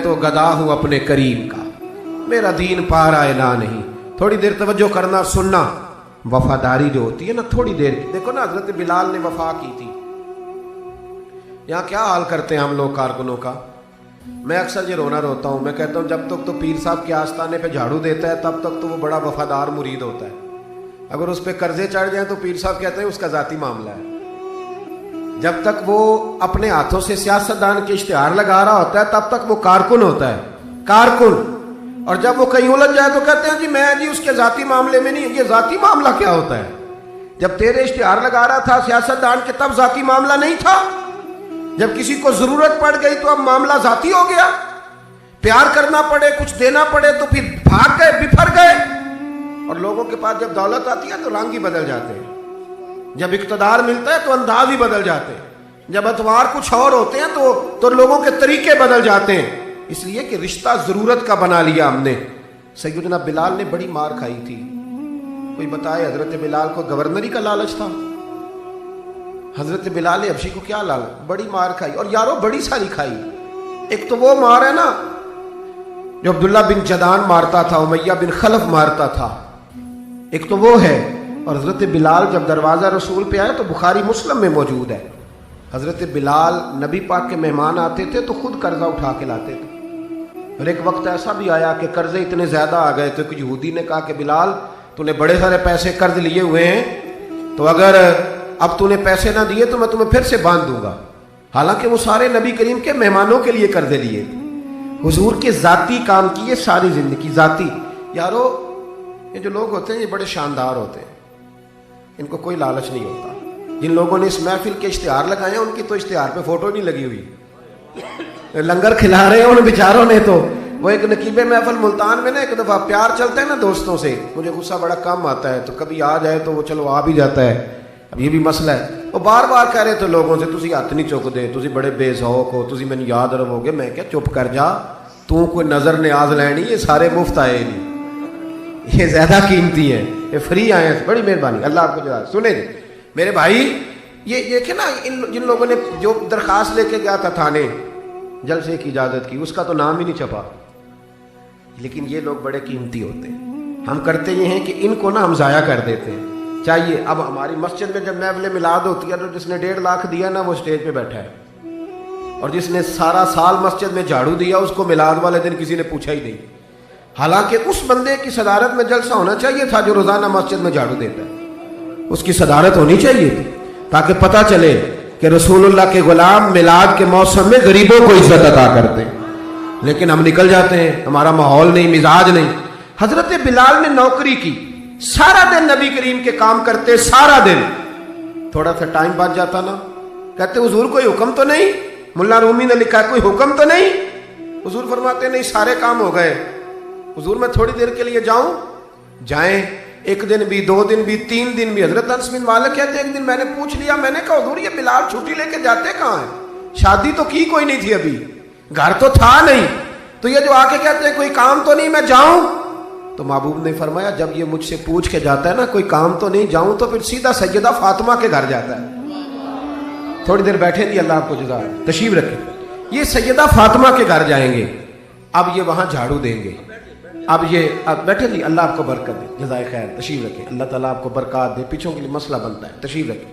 تو گدا ہوں اپنے کریم کا، میرا دین پا رہا ہے نہ نہیں. تھوڑی دیر توجہ کرنا سننا. وفاداری جو ہوتی ہے نا تھوڑی دیر کی، دیکھو نا حضرت بلال نے وفا کی تھی. یہاں کیا حال کرتے ہیں ہم لوگ کارکنوں کا. میں اکثر یہ روتا ہوں. میں کہتا ہوں جب تک تو پیر صاحب کے آستانے پہ جھاڑو دیتا ہے تب تک تو وہ بڑا وفادار مرید ہوتا ہے. اگر اس پہ قرضے چڑھ جائیں تو پیر صاحب کہتے ہیں اس کا ذاتی معاملہ ہے. جب تک وہ اپنے ہاتھوں سے سیاستدان کے اشتہار لگا رہا ہوتا ہے تب تک وہ کارکن ہوتا ہے، کارکن. اور جب وہ کہیں الجھ جائے تو کہتے ہیں میں اس کے ذاتی معاملے میں نہیں. یہ ذاتی معاملہ کیا ہوتا ہے؟ جب تیرے اشتہار لگا رہا تھا سیاستدان کے تب ذاتی معاملہ نہیں تھا. جب کسی کو ضرورت پڑ گئی تو اب معاملہ ذاتی ہو گیا. پیار کرنا پڑے کچھ دینا پڑے تو پھر بھاگ گئے، بفر گئے. اور لوگوں کے پاس جب دولت آتی ہے تو رنگ ہی بدل جاتے ہیں. جب اقتدار ملتا ہے تو انداز ہی بدل جاتے ہیں. جب اتوار کچھ اور ہوتے ہیں تو لوگوں کے طریقے بدل جاتے ہیں. اس لیے کہ رشتہ ضرورت کا بنا لیا ہم نے. سیدنا بلال نے بڑی مار کھائی تھی. کوئی بتائے حضرت بلال کو گورنری کا لالچ تھا؟ حضرت بلال حبشی کو کیا لالچ؟ بڑی مار کھائی. اور یارو بڑی ساری کھائی. ایک تو وہ مار ہے نا جو عبداللہ بن جدان مارتا تھا، امیہ بن خلف مارتا تھا، ایک تو وہ ہے. اور حضرت بلال جب دروازہ رسول پہ آئے تو بخاری مسلم میں موجود ہے، حضرت بلال نبی پاک کے مہمان آتے تھے تو خود قرضہ اٹھا کے لاتے تھے. اور ایک وقت ایسا بھی آیا کہ قرضے اتنے زیادہ آ گئے تو ایک یہودی نے کہا کہ بلال تو نے بڑے سارے پیسے قرض لیے ہوئے ہیں، تو اگر اب تو نے پیسے نہ دیے تو میں تمہیں پھر سے باندھ دوں گا. حالانکہ وہ سارے نبی کریم کے مہمانوں کے لیے قرضے لیے تھے. حضور کے ذاتی کام کیے ساری زندگی ذاتی. یارو یہ جو لوگ ہوتے ہیں یہ بڑے شاندار ہوتے ہیں، ان کو کوئی لالچ نہیں ہوتا. جن لوگوں نے اس محفل کے اشتہار لگائے ہیں ان کی تو اشتہار پہ فوٹو نہیں لگی ہوئی. لنگر کھلا رہے ہیں ان بیچاروں نے. تو وہ ایک نقیب محفل ملتان میں نا ایک دفعہ پیار چلتا ہے نا دوستوں سے، مجھے غصہ بڑا کم آتا ہے تو کبھی آ جائے تو وہ چلو آ بھی جاتا ہے. اب یہ بھی مسئلہ ہے. وہ بار بار کہہ رہے تھے لوگوں سے تسی ہاتھ نہیں چک دے، تسی بڑے بے ذوق ہو، تسی میں یاد رہو گے. میں کیا چپ کر جا، تو کوئی نظر نیاز لینی، یہ سارے مفت آئے نہیں، یہ زیادہ قیمتی ہیں، یہ فری آئے ہیں. بڑی مہربانی، اللہ آپ کو جزا. سنیں جی میرے بھائی، یہ دیکھیں نا جن لوگوں نے جو درخواست لے کے گیا تھا تھانے جلسے کی اجازت کی، اس کا تو نام ہی نہیں چھپا. لیکن یہ لوگ بڑے قیمتی ہوتے ہیں. ہم کرتے یہ ہیں کہ ان کو نا ہم ضائع کر دیتے ہیں. چاہیے اب ہماری مسجد میں جب محفل میلاد ہوتی ہے تو جس نے 1.5 لاکھ دیا نا وہ اسٹیج پہ بیٹھا ہے، اور جس نے سارا سال مسجد میں جھاڑو دیا اس کو میلاد والے دن کسی نے پوچھا ہی نہیں. حالانکہ اس بندے کی صدارت میں جلسہ ہونا چاہیے تھا جو روزانہ مسجد میں جھاڑو دیتا ہے. اس کی صدارت ہونی چاہیے تھی تاکہ پتہ چلے کہ رسول اللہ کے غلام میلاد کے موسم میں غریبوں کو عزت عطا کرتے ہیں. لیکن ہم نکل جاتے ہیں، ہمارا ماحول نہیں، مزاج نہیں. حضرت بلال نے نوکری کی، سارا دن نبی کریم کے کام کرتے، سارا دن. تھوڑا سا ٹائم بچ جاتا نا، کہتے حضور کوئی حکم تو نہیں؟ ملا رومی نے لکھا ہے کوئی حکم تو نہیں؟ حضور فرماتے نہیں سارے کام ہو گئے. حضور میں تھوڑی دیر کے لیے جاؤں؟ جائیں. 1 دن بھی، 2 دن بھی، 3 دن بھی. حضرت انس بن مالک کہتے ایک دن میں نے پوچھ لیا، میں نے کہا حضور یہ بلال چھٹی لے کے جاتے کہاں ہیں؟ شادی تو کی کوئی نہیں تھی ابھی، گھر تو تھا نہیں، تو یہ جو آ کے کہتے ہیں کوئی کام تو نہیں میں جاؤں؟ تو محبوب نے فرمایا جب یہ مجھ سے پوچھ کے جاتا ہے نا کوئی کام تو نہیں جاؤں، تو پھر سیدھا سیدہ فاطمہ کے گھر جاتا ہے. تھوڑی دیر بیٹھے دی، اللہ آپ کو جزا ہے، تشریف رکھیں. یہ سیدہ فاطمہ کے گھر جائیں گے. اب یہ وہاں جھاڑو دیں گے. اب بیٹھے دی، اللہ آپ کو برکت دے، جزائے خیر. تشریف رکھیں، اللہ تعالیٰ آپ کو برکات دے. پیچھوں کے لیے مسئلہ بنتا ہے، تشریف رکھیں.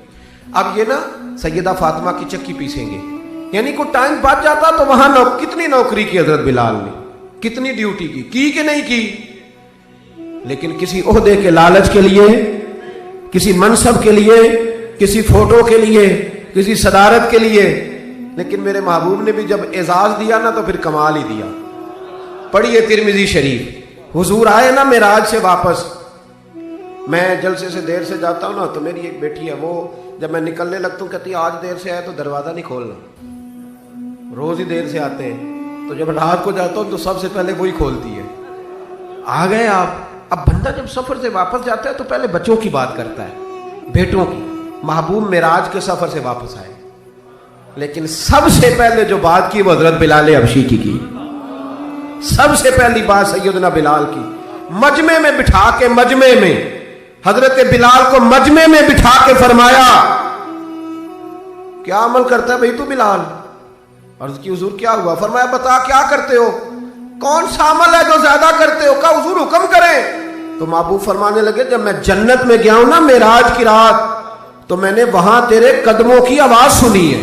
اب یہ نا سیدہ فاطمہ کی چکی پیسیں گے. یعنی کوئی ٹائم بچ جاتا تو وہاں کتنی نوکری کی حضرت بلال نے، کتنی ڈیوٹی کی کہ نہیں کی. لیکن کسی عہدے کے لالچ کے لیے، کسی منصب کے لیے، کسی فوٹو کے لیے، کسی صدارت کے لیے. لیکن میرے محبوب نے بھی جب اعزاز دیا نا تو پھر کمال ہی دیا. پڑھیے ترمذی شریف. حضور آئے نا معراج سے واپس. میں جلسے سے دیر سے جاتا ہوں نا تو میری ایک بیٹی ہے، وہ جب میں نکلنے لگتا ہوں کہتی ہے آج دیر سے آئے تو دروازہ نہیں کھولنا. روز ہی دیر سے آتے ہیں، تو جب رات کو جاتا ہوں تو سب سے پہلے وہی کھولتی ہے. آ گئے آپ. اب بندہ جب سفر سے واپس جاتا ہے تو پہلے بچوں کی بات کرتا ہے، بیٹوں کی. محبوب معراج کے سفر سے واپس آئے، لیکن سب سے پہلے جو بات کی وہ حضرت بلال حبشی کی. سب سے پہلی بات سیدنا بلال کی. مجمع میں بٹھا کے، مجمع میں حضرت بلال کو مجمع میں بٹھا کے فرمایا کیا عمل کرتا ہے بھئی تو بلال؟ عرض کی حضور کیا ہوا؟ فرمایا بتا کیا کرتے ہو، کون سا عمل ہے جو زیادہ کرتے ہو؟ کہا حضور حکم کریں۔ تو محبوب فرمانے لگے جب میں جنت میں گیا ہوں نا معراج کی رات، تو میں نے وہاں تیرے قدموں کی آواز سنی ہے۔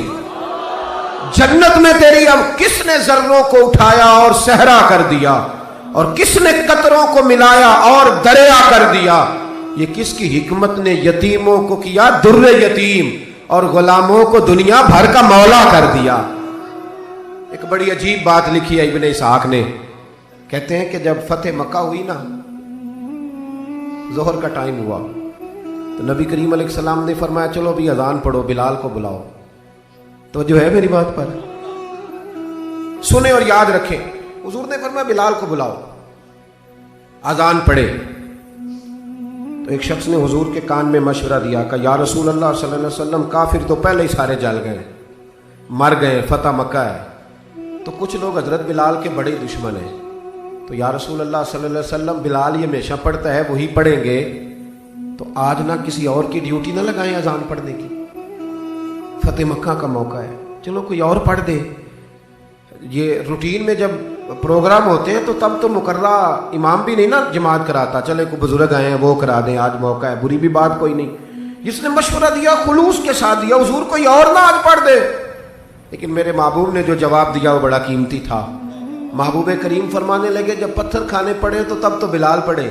جنت میں تیری اب کس نے ذروں کو اٹھایا اور صحرا کر دیا، اور کس نے قطروں کو ملایا اور دریا کر دیا، یہ کس کی حکمت نے یتیموں کو کیا در یتیم اور غلاموں کو دنیا بھر کا مولا کر دیا۔ ایک بڑی عجیب بات لکھی ہے ابن اسحاق نے، کہتے ہیں کہ جب فتح مکہ ہوئی نا، ظہر کا ٹائم ہوا، تو نبی کریم علیہ السلام نے فرمایا چلو بھی اذان پڑھو، بلال کو بلاؤ۔ تو جو ہے میری بات پر سنیں اور یاد رکھیں، حضور نے فرمایا بلال کو بلاؤ، اذان پڑھے۔ تو ایک شخص نے حضور کے کان میں مشورہ دیا کہ یا رسول اللہ صلی اللہ علیہ وسلم، کافر تو پہلے ہی سارے جل گئے، مر گئے، فتح مکہ ہے، تو کچھ لوگ حضرت بلال کے بڑے دشمن ہیں، تو یا رسول اللہ صلی اللہ علیہ وسلم بلال یہ ہمیشہ پڑھتا ہے، وہی پڑھیں گے، تو آج نہ کسی اور کی ڈیوٹی نہ لگائیں اذان پڑھنے کی، فتح مکہ کا موقع ہے، چلو کوئی اور پڑھ دے۔ یہ روٹین میں جب پروگرام ہوتے ہیں تو تب تو مقررہ امام بھی نہیں نا جماعت کراتا، چلے کوئی بزرگ آئے ہیں وہ کرا دیں، آج موقع ہے، بری بھی بات کوئی نہیں۔ جس نے مشورہ دیا خلوص کے ساتھ دیا، حضور کوئی اور نہ آج پڑھ دے۔ لیکن میرے محبوب نے جو جواب دیا وہ بڑا قیمتی تھا۔ محبوب کریم فرمانے لگے جب پتھر کھانے پڑے تو تب تو بلال پڑھے،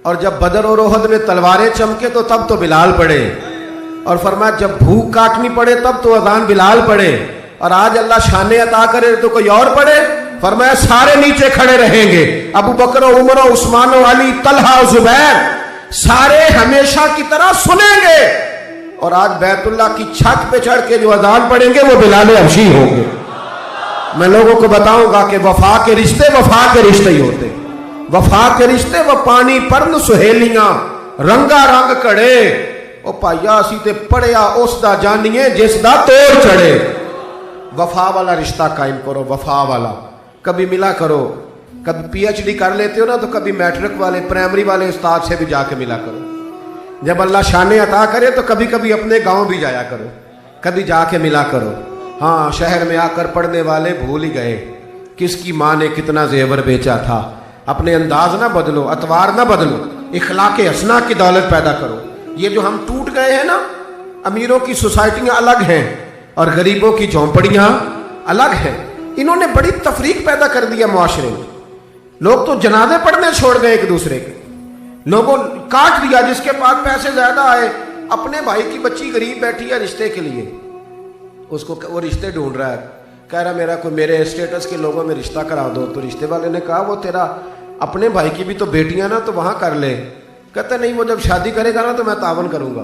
اور جب بدر اور احد میں تلواریں چمکے تو تب تو بلال پڑھے، اور فرمایا جب بھوک کاٹنی پڑے تب تو اذان بلال پڑھے، اور آج اللہ شانے عطا کرے تو کوئی اور پڑھے۔ فرمایا سارے نیچے کھڑے رہیں گے، ابو بکر و عمر و عثمان و علی، طلحہ و زبیر، سارے ہمیشہ کی طرح سنیں گے، اور آج بیت اللہ کی چھت پہ چڑھ کے جو اذان پڑھیں گے وہ بلال حبشی ہوں گے۔ میں لوگوں کو بتاؤں گا کہ وفا کے رشتے ہی ہوتے، وفا کے رشتے وہ پانی پرن سہیلیاں رنگا رنگ کڑے، او پائیا اسی تے پڑھیا اس دا جانیے جس دا توڑ چڑھے۔ وفا والا رشتہ قائم کرو، وفا والا، کبھی ملا کرو، کبھی پی ایچ ڈی کر لیتے ہو نا تو کبھی میٹرک والے پرائمری والے استاد سے بھی جا کے ملا کرو، جب اللہ شانے عطا کرے تو کبھی کبھی اپنے گاؤں بھی جایا کرو، کبھی جا کے ملا کرو۔ ہاں شہر میں آ کر پڑھنے والے بھول ہی گئے کس کی ماں نے کتنا زیور بیچا تھا۔ اپنے انداز نہ بدلو، اطوار نہ بدلو، اخلاق حسنہ کی دولت پیدا کرو۔ یہ جو ہم ٹوٹ گئے ہیں نا، امیروں کی سوسائٹیاں الگ ہیں اور غریبوں کی جھونپڑیاں الگ ہیں، انہوں نے بڑی تفریق پیدا کر دیا معاشرے میں۔ لوگ تو جنازے پڑھنے چھوڑ گئے ایک دوسرے کے، لوگوں کاٹ دیا، جس کے پاس پیسے زیادہ آئے، اپنے بھائی کی بچی غریب بیٹھی ہے رشتے کے لیے، اس کو وہ رشتے ڈھونڈ رہا ہے، کہہ رہا میرا کوئی میرے اسٹیٹس کے لوگوں میں رشتہ کرا دو، تو رشتے والے نے کہا وہ تیرا اپنے بھائی کی بھی تو بیٹیاں نا، تو وہاں کر لے۔ کہتا نہیں وہ جب شادی کرے گا نا تو میں تعاون کروں گا۔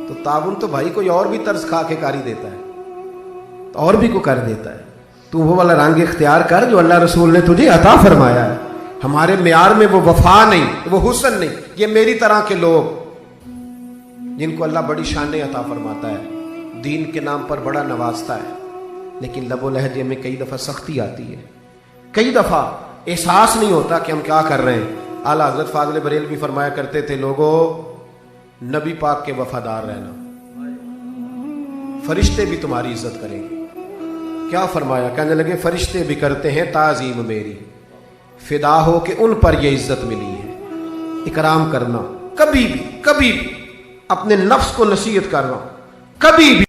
تو تعاون تو بھائی کوئی اور بھی طرز کھا کے کر ہی دیتا ہے، تو اور بھی کو کر دیتا ہے۔ تو وہ والا رنگ اختیار کر جو اللہ رسول نے تجھے عطا فرمایا ہے۔ ہمارے معیار میں وہ وفا نہیں، وہ حسن نہیں، یہ میری طرح کے لوگ جن کو اللہ بڑی شانیں عطا فرماتا ہے، دین کے نام پر بڑا نوازتا ہے، لیکن لب و لہجے میں کئی دفعہ سختی آتی ہے، کئی دفعہ احساس نہیں ہوتا کہ ہم کیا کر رہے ہیں۔ اعلیٰ حضرت فاضل بریلوی فرمایا کرتے تھے لوگوں نبی پاک کے وفادار رہنا، فرشتے بھی تمہاری عزت کریں گے۔ کیا فرمایا؟ کہنے لگے فرشتے بھی کرتے ہیں تعظیم میری، فدا ہو کہ ان پر یہ عزت ملی ہے۔ اکرام کرنا، کبھی بھی اپنے نفس کو نصیحت کرنا، کبھی بھی